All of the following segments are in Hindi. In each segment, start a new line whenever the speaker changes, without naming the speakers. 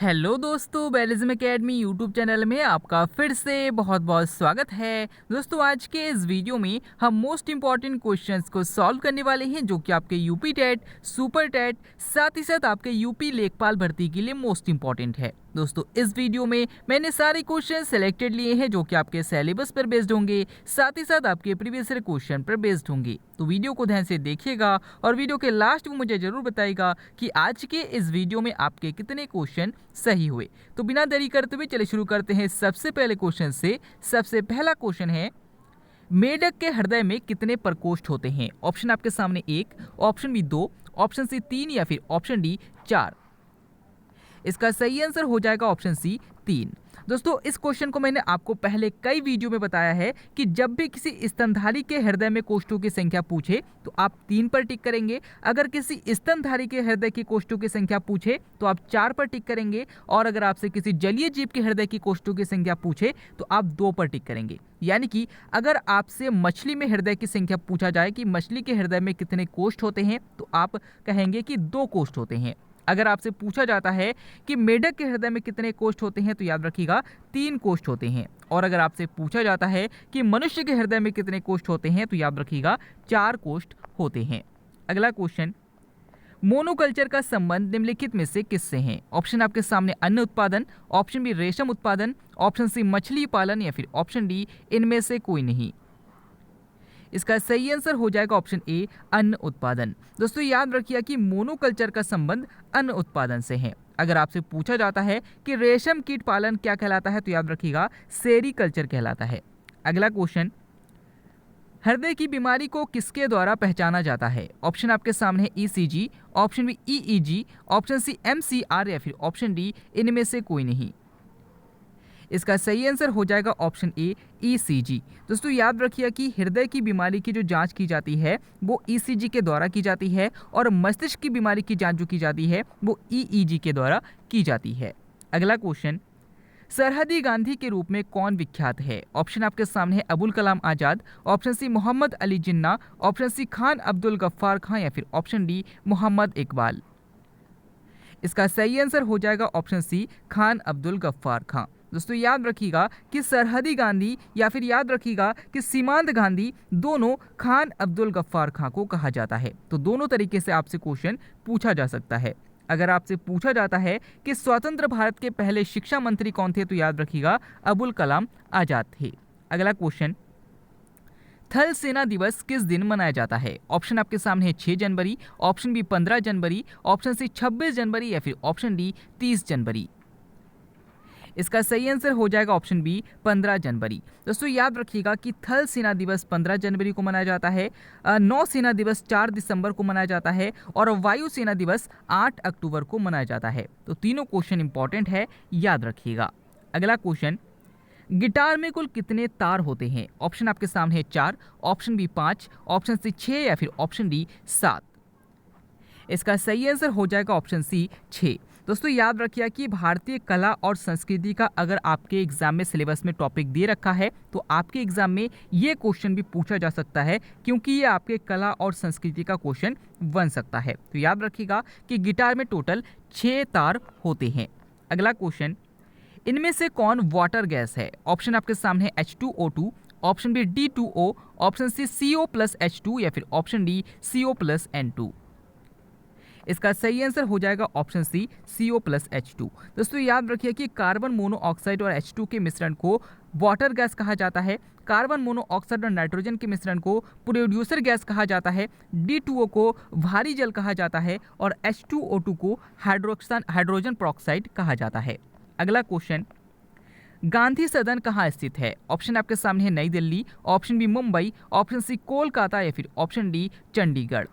हेलो दोस्तों, बेलिज्म एकेडमी यूट्यूब चैनल में आपका फिर से बहुत बहुत स्वागत है। दोस्तों, आज के इस वीडियो में हम मोस्ट इंपॉर्टेंट क्वेश्चंस को सॉल्व करने वाले हैं जो कि आपके यूपी टेट, सुपर टेट, साथ ही साथ आपके यूपी लेखपाल भर्ती के लिए मोस्ट इंपॉर्टेंट है। दोस्तों, इस वीडियो में मैंने सारे क्वेश्चन सेलेक्टेड लिए हैं जो कि आपके सिलेबस पर बेस्ड होंगे, साथ ही साथ आपके प्रीवियस ईयर क्वेश्चन पर बेस्ड होंगे। तो वीडियो को ध्यान से देखिएगा और वीडियो के लास्ट में मुझे जरूर बताइएगा कि आज के इस वीडियो में आपके कितने क्वेश्चन सही हुए। तो बिना देरी करते हुए चलिए शुरू करते हैं सबसे पहले क्वेश्चन से। सबसे पहला क्वेश्चन है, मेढक के हृदय में कितने प्रकोष्ठ होते हैं? ऑप्शन आपके सामने 1, ऑप्शन बी 2, ऑप्शन सी 3 या फिर ऑप्शन डी 4। इसका सही आंसर हो जाएगा ऑप्शन सी 3। दोस्तों, इस क्वेश्चन को मैंने आपको पहले कई वीडियो में बताया है कि जब भी किसी स्तनधारी के हृदय में कोष्ठों की संख्या पूछे तो आप 3 पर टिक करेंगे, अगर किसी स्तनधारी के हृदय की कोष्ठों की संख्या पूछे तो आप 4 पर टिक करेंगे, और अगर आपसे किसी जलीय जीव के हृदय की कोष्ठों की संख्या पूछे तो आप 2 पर टिक करेंगे। यानी कि अगर आपसे मछली में हृदय की संख्या पूछा जाए कि मछली के हृदय में कितने कोष्ठ होते हैं तो आप कहेंगे कि 2 कोष्ठ होते हैं। अगर आपसे पूछा जाता है कि मेढक के हृदय में कितने कोष्ठ होते हैं तो याद रखिएगा 3 कोष्ठ होते हैं, और अगर आपसे पूछा जाता है कि मनुष्य के हृदय में कितने कोष्ठ होते हैं तो याद रखिएगा 4 कोष्ठ होते हैं। अगला क्वेश्चन, मोनोकल्चर का संबंध निम्नलिखित में से किससे है? ऑप्शन आपके सामने अन्न उत्पादन, ऑप्शन बी रेशम उत्पादन, ऑप्शन सी मछली पालन या फिर ऑप्शन डी इनमें से कोई नहीं। इसका सही आंसर हो जाएगा ऑप्शन ए, अन्न उत्पादन। दोस्तों, याद रखिए कि मोनोकल्चर का संबंध अन्न उत्पादन से है। अगर आपसे पूछा जाता है कि रेशम कीट पालन क्या कहलाता है तो याद रखिएगा सेरीकल्चर कहलाता है। अगला क्वेश्चन, हृदय की बीमारी को किसके द्वारा पहचाना जाता है? ऑप्शन आपके सामने है ECG, option B EEG, option C MCR या फिर ऑप्शन डी इनमें से कोई नहीं। इसका सही आंसर हो जाएगा ऑप्शन ए, ईसीजी। दोस्तों, याद रखिए कि हृदय की बीमारी की जो जांच की जाती है वो ईसीजी के द्वारा की जाती है, और मस्तिष्क की बीमारी की जांच जो की जाती है वो ईईजी के द्वारा की जाती है। अगला क्वेश्चन, सरहदी गांधी के रूप में कौन विख्यात है? ऑप्शन आपके सामने है Abul Kalam Azad, option C Mohammad Ali Jinnah, option C Khan Abdul Gaffar खां या फिर ऑप्शन डी मोहम्मद इकबाल। इसका सही आंसर हो जाएगा ऑप्शन सी, खान अब्दुल गफ्फार खां। दोस्तों, याद रखिएगा कि सरहदी गांधी या फिर याद रखिएगा कि सीमांत गांधी, दोनों खान अब्दुल गफ्फार खां को कहा जाता है। तो दोनों तरीके से आपसे क्वेश्चन पूछा जा सकता है। अगर आपसे पूछा जाता है कि स्वतंत्र भारत के पहले शिक्षा मंत्री कौन थे तो याद रखिएगा अबुल कलाम आजाद थे। अगला क्वेश्चन, थल सेना दिवस किस दिन मनाया जाता है? ऑप्शन आपके सामने है 6 जनवरी, ऑप्शन बी 15 जनवरी, ऑप्शन सी 26 जनवरी या फिर ऑप्शन डी 30 जनवरी। इसका सही आंसर हो जाएगा ऑप्शन बी, 15 जनवरी। दोस्तों, याद रखिएगा कि थल सेना दिवस 15 जनवरी को मनाया जाता है, नौ सेना दिवस 4 दिसंबर को मनाया जाता है, और वायु सेना दिवस 8 अक्टूबर को मनाया जाता है। तो तीनों क्वेश्चन इंपॉर्टेंट है, याद रखिएगा। अगला क्वेश्चन, गिटार में कुल कितने तार होते हैं? ऑप्शन आपके सामने है 4, ऑप्शन बी 5, ऑप्शन सी 6 या फिर ऑप्शन डी 7। इसका सही आंसर हो जाएगा ऑप्शन सी, 6। दोस्तों, याद रखिए कि भारतीय कला और संस्कृति का अगर आपके एग्जाम में सिलेबस में टॉपिक दे रखा है तो आपके एग्जाम में ये क्वेश्चन भी पूछा जा सकता है, क्योंकि ये आपके कला और संस्कृति का क्वेश्चन बन सकता है। तो याद रखिएगा कि गिटार में टोटल 6 तार होते हैं। अगला क्वेश्चन, इनमें से कौन वाटर गैस है? ऑप्शन आपके सामने है H2O2, option B D2O, option C CO+H2 या फिर ऑप्शन डी CO+N2। इसका सही आंसर हो जाएगा ऑप्शन सी, CO+H2। दोस्तों, याद रखिए कि कार्बन मोनोऑक्साइड और H2 के मिश्रण को वाटर गैस कहा जाता है, कार्बन मोनोऑक्साइड और नाइट्रोजन के मिश्रण को प्रोड्यूसर गैस कहा जाता है, D2O को भारी जल कहा जाता है, और H2O2 को हाइड्रोजन पेरोक्साइड कहा जाता है। अगला क्वेश्चन, गांधी सदन कहाँ स्थित है? ऑप्शन आपके सामने है New Delhi, option B Mumbai, option C Kolkata या फिर ऑप्शन डी चंडीगढ़।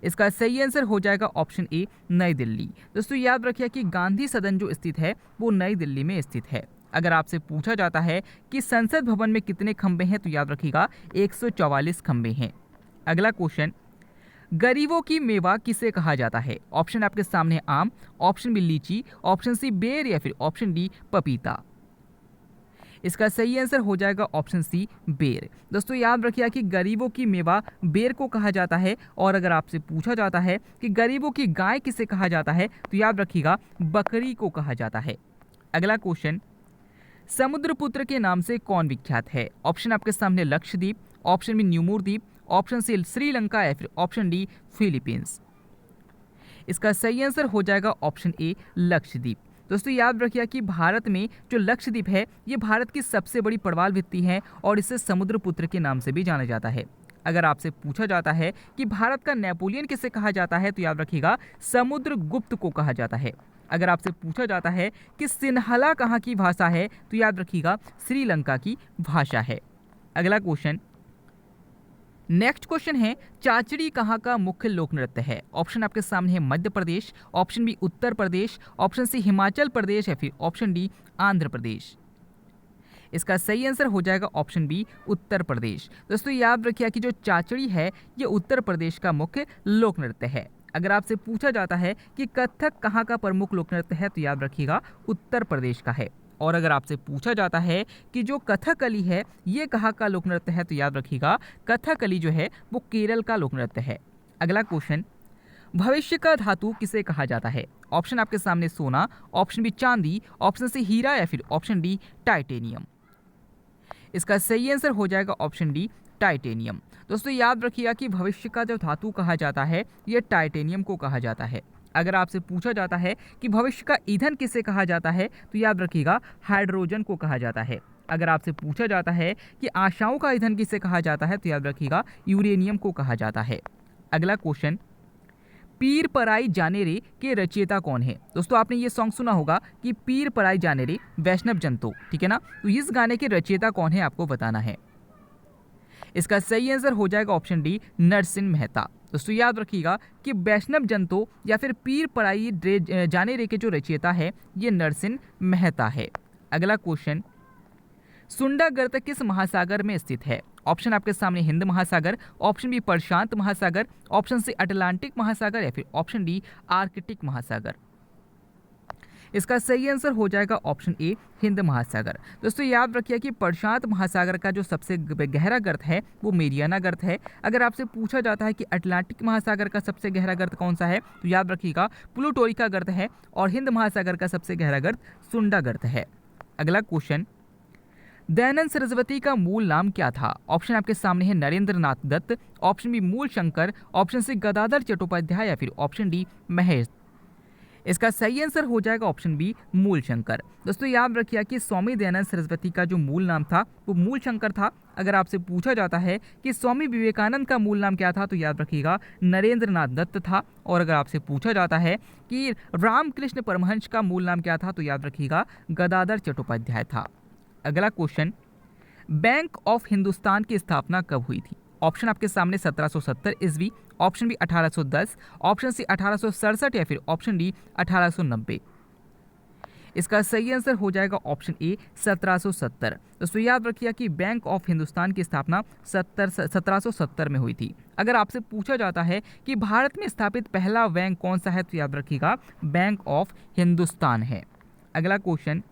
इसका सही आंसर हो जाएगा ऑप्शन ए, नई दिल्ली। दोस्तों, याद रखिए कि गांधी सदन जो स्थित है वो नई दिल्ली में स्थित है। अगर आपसे पूछा जाता है कि संसद भवन में कितने खंबे हैं तो याद रखिएगा 144 खंबे हैं। अगला क्वेश्चन, गरीबों की मेवा किसे कहा जाता है? ऑप्शन आपके सामने आम, ऑप्शन बी लीची, ऑप्शन सी बेर या फिर ऑप्शन डी पपीता। इसका सही आंसर हो जाएगा ऑप्शन सी बेर। दोस्तों याद रखिए कि गरीबों की मेवा बेर को कहा जाता है, और अगर आपसे पूछा जाता है कि गरीबों की गाय किसे कहा जाता है तो याद रखिएगा बकरी को कहा जाता है। अगला क्वेश्चन, समुद्रपुत्र के नाम से कौन विख्यात है? ऑप्शन आपके सामने लक्षद्वीप, ऑप्शन बी न्यूमोर द्वीप, ऑप्शन सी श्रीलंका या फिर ऑप्शन डी फिलीपींस। इसका सही आंसर हो जाएगा ऑप्शन ए लक्षद्वीप। दोस्तों याद रखिए कि भारत में जो लक्षद्वीप है ये भारत की सबसे बड़ी प्रवाल भित्ति है और इसे समुद्रपुत्र के नाम से भी जाना जाता है। अगर आपसे पूछा जाता है कि भारत का नेपोलियन किसे कहा जाता है तो याद रखिएगा समुद्रगुप्त को कहा जाता है। अगर आपसे पूछा जाता है कि सिन्हला कहाँ की भाषा है तो याद रखिएगा श्रीलंका की भाषा है। अगला क्वेश्चन, नेक्स्ट क्वेश्चन है चाचड़ी कहाँ का मुख्य लोक नृत्य है? ऑप्शन आपके सामने है Madhya Pradesh, option B Uttar Pradesh, option C Himachal Pradesh या फिर ऑप्शन डी आंध्र प्रदेश। इसका सही आंसर हो जाएगा ऑप्शन बी उत्तर प्रदेश। दोस्तों याद रखिए कि जो चाचड़ी है ये उत्तर प्रदेश का मुख्य लोक नृत्य है। अगर आपसे पूछा जाता है कि कथक कहाँ का प्रमुख लोक नृत्य है तो याद रखिएगा उत्तर प्रदेश का है। और अगर आपसे पूछा जाता है कि जो कथकली है ये कहाँ का लोक नृत्य है तो याद रखिएगा कथकली जो है वो केरल का लोक नृत्य है। अगला क्वेश्चन, भविष्य का धातु किसे कहा जाता है? ऑप्शन आपके सामने सोना, ऑप्शन बी चांदी, ऑप्शन सी हीरा या फिर ऑप्शन डी टाइटेनियम। इसका सही आंसर हो जाएगा ऑप्शन डी टाइटेनियम। दोस्तों याद रखिएगा कि भविष्य का जो धातु कहा जाता है यह टाइटेनियम को कहा जाता है। अगर आपसे पूछा जाता है कि भविष्य का ईंधन किसे कहा जाता है तो याद रखिएगा हाइड्रोजन को कहा जाता है। अगर आपसे पूछा जाता है कि आशाओं का ईंधन किसे कहा जाता है तो याद रखिएगा यूरेनियम को कहा जाता है। अगला क्वेश्चन, पीर पराई जाने रे के रचयिता कौन है? दोस्तों आपने ये सॉन्ग सुना होगा कि पीर पराई जाने रे वैष्णव जन तो, ठीक है ना? तो इस गाने के रचयिता कौन है आपको बताना है। इसका सही आंसर हो जाएगा ऑप्शन डी नरसिंह मेहता। दोस्तों याद रखिएगा कि वैष्णव जंतो या फिर पीर पराई जाने रे के जो रचयिता है ये नरसिंह मेहता है। अगला क्वेश्चन, सुंडा गर्त किस महासागर में स्थित है? ऑप्शन आपके सामने हिंद महासागर, ऑप्शन बी प्रशांत महासागर, ऑप्शन सी अटलांटिक महासागर या फिर ऑप्शन डी आर्कटिक महासागर। इसका सही आंसर हो जाएगा ऑप्शन ए हिंद महासागर। दोस्तों याद रखिए कि प्रशांत महासागर का जो सबसे गहरा गर्त है वो मेरियाना गर्त है। अगर आपसे पूछा जाता है कि अटलांटिक महासागर का सबसे गहरा गर्त कौन सा है तो याद रखिएगा प्लूटोरिका गर्त है, और हिंद महासागर का सबसे गहरा गर्त सुंडा गर्त है। अगला क्वेश्चन, दयानंद सरस्वती का मूल नाम क्या था? ऑप्शन आपके सामने है नरेंद्र नाथ दत्त, ऑप्शन बी मूल शंकर, ऑप्शन सी गदाधर चट्टोपाध्याय या फिर ऑप्शन डी महेश। इसका सही आंसर हो जाएगा ऑप्शन बी मूल शंकर। दोस्तों याद रखिए कि स्वामी दयानंद सरस्वती का जो मूल नाम था वो मूल शंकर था। अगर आपसे पूछा जाता है कि स्वामी विवेकानंद का मूल नाम क्या था तो याद रखिएगा नरेंद्र नाथ दत्त था। और अगर आपसे पूछा जाता है कि रामकृष्ण परमहंस का मूल नाम क्या था तो याद रखिएगा गदाधर चट्टोपाध्याय था। अगला क्वेश्चन, बैंक ऑफ हिंदुस्तान की स्थापना कब हुई थी? ऑप्शन आपके सामने 1770 ईस्वी, ऑप्शन बी 1810, ऑप्शन सी 1867 या फिर ऑप्शन डी 1890। इसका सही आंसर हो जाएगा ऑप्शन ए 1770। दोस्तों याद रखिए कि बैंक ऑफ हिंदुस्तान की स्थापना 1770 में हुई थी। अगर आपसे पूछा जाता है कि भारत में स्थापित पहला बैंक कौन सा है तो याद रखिएगा बैंक ऑफ हिंदुस्तान है। अगला क्वेश्चन,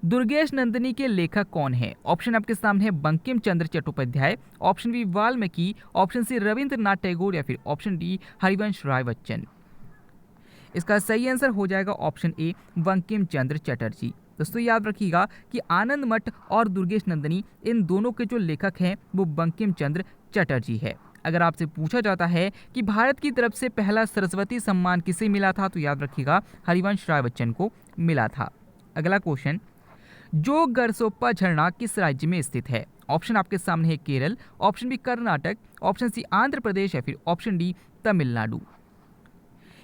दुर्गेश नंदिनी के लेखक कौन है? ऑप्शन आपके सामने है Bankim Chandra Chattopadhyay, option B Valmiki, option C Rabindranath Tagore या फिर ऑप्शन डी हरिवंश राय बच्चन। इसका सही आंसर हो जाएगा ऑप्शन ए बंकिम चंद्र चटर्जी। दोस्तों याद रखिएगा कि आनंद मठ और दुर्गेश नंदिनी इन दोनों के जो लेखक हैं वो बंकिम चंद्र चटर्जी है। अगर आपसे पूछा जाता है कि भारत की तरफ से पहला सरस्वती सम्मान किसे मिला था तो याद रखिएगा हरिवंश राय बच्चन को मिला था। अगला क्वेश्चन, जोग गरसोप्पा झरना किस राज्य में स्थित है? ऑप्शन आपके सामने है Kerala, option B Karnataka, option C Andhra Pradesh या फिर ऑप्शन डी तमिलनाडु।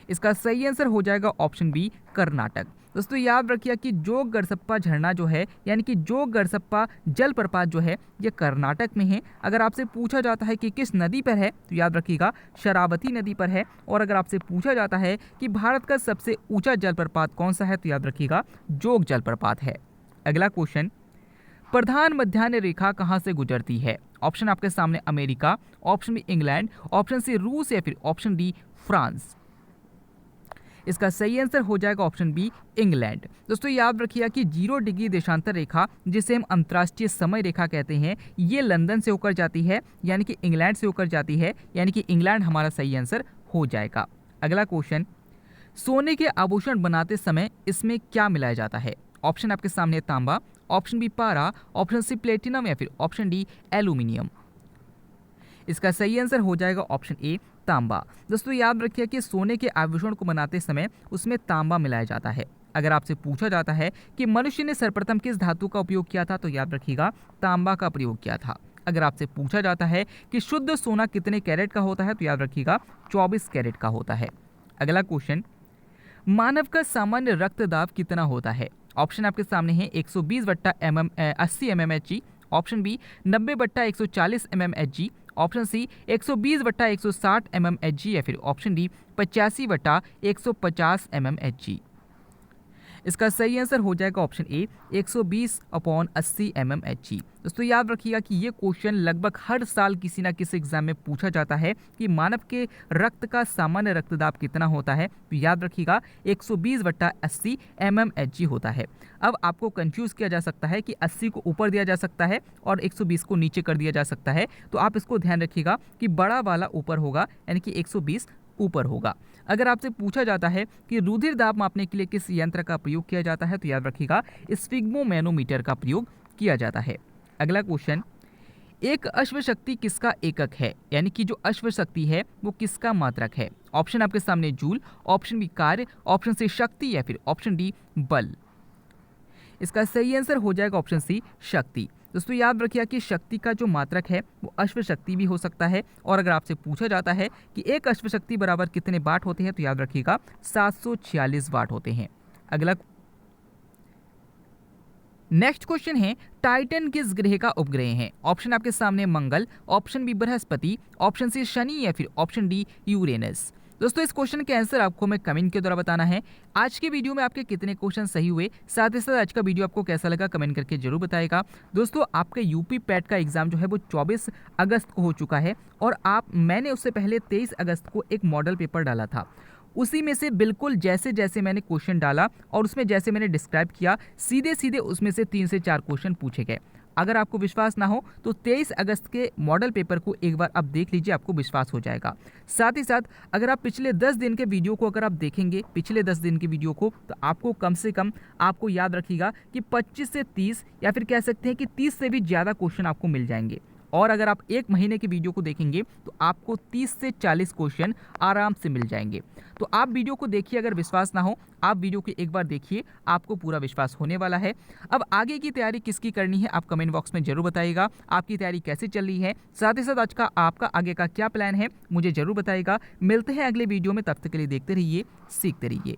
इसका सही आंसर हो जाएगा ऑप्शन बी कर्नाटक। दोस्तों याद रखिए कि जोग गरसप्पा झरना जो है यानी कि जोग गरसप्पा जलप्रपात जो है ये कर्नाटक में है। अगर आपसे पूछा जाता है कि किस नदी पर है तो याद रखिएगा शरावती नदी पर है। और अगर आपसे पूछा जाता है कि भारत का सबसे ऊंचा जलप्रपात कौन सा है तो याद रखिएगा जोग जलप्रपात है। अगला क्वेश्चन, प्रधान मध्याह्न रेखा कहां से गुजरती है? ऑप्शन आपके सामने America, option B England, option C रूस या फिर ऑप्शन डी फ्रांस। इसका सही आंसर हो जाएगा ऑप्शन बी इंग्लैंड। दोस्तों याद रखिएगा कि 0 डिग्री देशांतर रेखा जिसे हम अंतर्राष्ट्रीय समय रेखा कहते हैं, ये लंदन से होकर जाती है, यानी कि इंग्लैंड से होकर जाती है, यानी कि इंग्लैंड हमारा सही आंसर हो जाएगा। अगला क्वेश्चन, सोने के आभूषण बनाते समय इसमें क्या मिलाया जाता है? ऑप्शन आपके सामने तांबा, ऑप्शन बी पारा, ऑप्शन सी प्लेटिनम या फिर ऑप्शन डी एल्यूमिनियम। इसका सही आंसर हो जाएगा ऑप्शन ए तांबा। दोस्तों याद रखिए कि सोने के आभूषण को बनाते समय उसमें तांबा मिलाया जाता है। अगर आपसे पूछा जाता है कि मनुष्य ने सर्वप्रथम किस धातु का उपयोग किया था, तो याद रखिएगा तांबा का प्रयोग किया था। अगर आपसे पूछा जाता है कि शुद्ध सोना कितने कैरेट का होता है, तो याद रखिएगा 24 कैरेट का होता है। अगला क्वेश्चन, मानव का सामान्य रक्तदाब कितना होता है? ऑप्शन आपके सामने है 120/80 mmHg, option B 90/140 mmHg, option C 120/160 mmHg या फिर ऑप्शन डी 85/150 mmHg। इसका सही आंसर हो जाएगा ऑप्शन ए 120/80 mmHg। दोस्तों याद रखिएगा कि ये क्वेश्चन लगभग हर साल किसी ना किसी एग्जाम में पूछा जाता है कि मानव के रक्त का सामान्य रक्तदाब कितना होता है, तो याद रखिएगा 120/80 mmHg होता है। अब आपको कंफ्यूज किया जा सकता है कि 80 को ऊपर दिया जा सकता है और 120 को नीचे कर दिया जा सकता है, तो आप इसको ध्यान रखिएगा कि बड़ा वाला ऊपर होगा, यानी कि 120 ऊपर होगा। अगर आपसे पूछा जाता है कि रुधिर दाब मापने के लिए किस यंत्र का प्रयोग किया जाता है, तो याद रखिएगा स्फिग्मोमैनोमीटर का प्रयोग किया जाता है। अगला क्वेश्चन, एक अश्वशक्ति किसका एकक है, यानी कि जो अश्वशक्ति है वो किसका मात्रक है? ऑप्शन आपके सामने जूल, ऑप्शन बी कार्य, ऑप्शन सी शक्ति या फिर ऑप्शन डी बल। इसका सही आंसर हो जाएगा ऑप्शन सी शक्ति। दोस्तों याद रखिए कि शक्ति का जो मात्रक है वो अश्वशक्ति भी हो सकता है, और अगर आपसे पूछा जाता है कि एक अश्वशक्ति बराबर कितने वाट होते हैं, तो याद रखिएगा 746 वाट होते हैं। अगला नेक्स्ट क्वेश्चन है, टाइटन किस ग्रह का उपग्रह है? ऑप्शन आपके सामने Mangal, option B Brihaspati, option C Shani या फिर ऑप्शन डी यूरेनस। दोस्तों इस क्वेश्चन के आंसर आपको हमें कमेंट के द्वारा बताना है। आज के वीडियो में आपके कितने क्वेश्चन सही हुए, साथ ही साथ आज का वीडियो आपको कैसा लगा कमेंट करके जरूर बताएगा। दोस्तों आपका यूपी पैट का एग्जाम जो है वो 24 अगस्त को हो चुका है, और मैंने उससे पहले 23 अगस्त को एक मॉडल पेपर डाला था। उसी में से बिल्कुल जैसे जैसे मैंने क्वेश्चन डाला और उसमें जैसे मैंने डिस्क्राइब किया, सीधे सीधे उसमें से 3 से 4 क्वेश्चन पूछे गए। अगर आपको विश्वास ना हो तो 23 अगस्त के मॉडल पेपर को एक बार आप देख लीजिए, आपको विश्वास हो जाएगा। साथ ही साथ अगर आप पिछले 10 दिन के वीडियो को अगर आप देखेंगे, पिछले 10 दिन के वीडियो को, तो आपको कम से कम आपको याद रखिएगा कि 25 से 30 या फिर कह सकते हैं कि 30 से भी ज़्यादा क्वेश्चन आपको मिल जाएंगे। और अगर आप एक महीने के वीडियो को देखेंगे तो आपको 30 से 40 क्वेश्चन आराम से मिल जाएंगे। तो आप वीडियो को देखिए, अगर विश्वास ना हो आप वीडियो को एक बार देखिए, आपको पूरा विश्वास होने वाला है। अब आगे की तैयारी किसकी करनी है आप कमेंट बॉक्स में जरूर बताइएगा। आपकी तैयारी कैसे चल रही है, साथ ही साथ आज का आपका आगे का क्या प्लान है मुझे जरूर बताइएगा। मिलते हैं अगले वीडियो में, तब तक के लिए देखते रहिए, सीखते रहिए।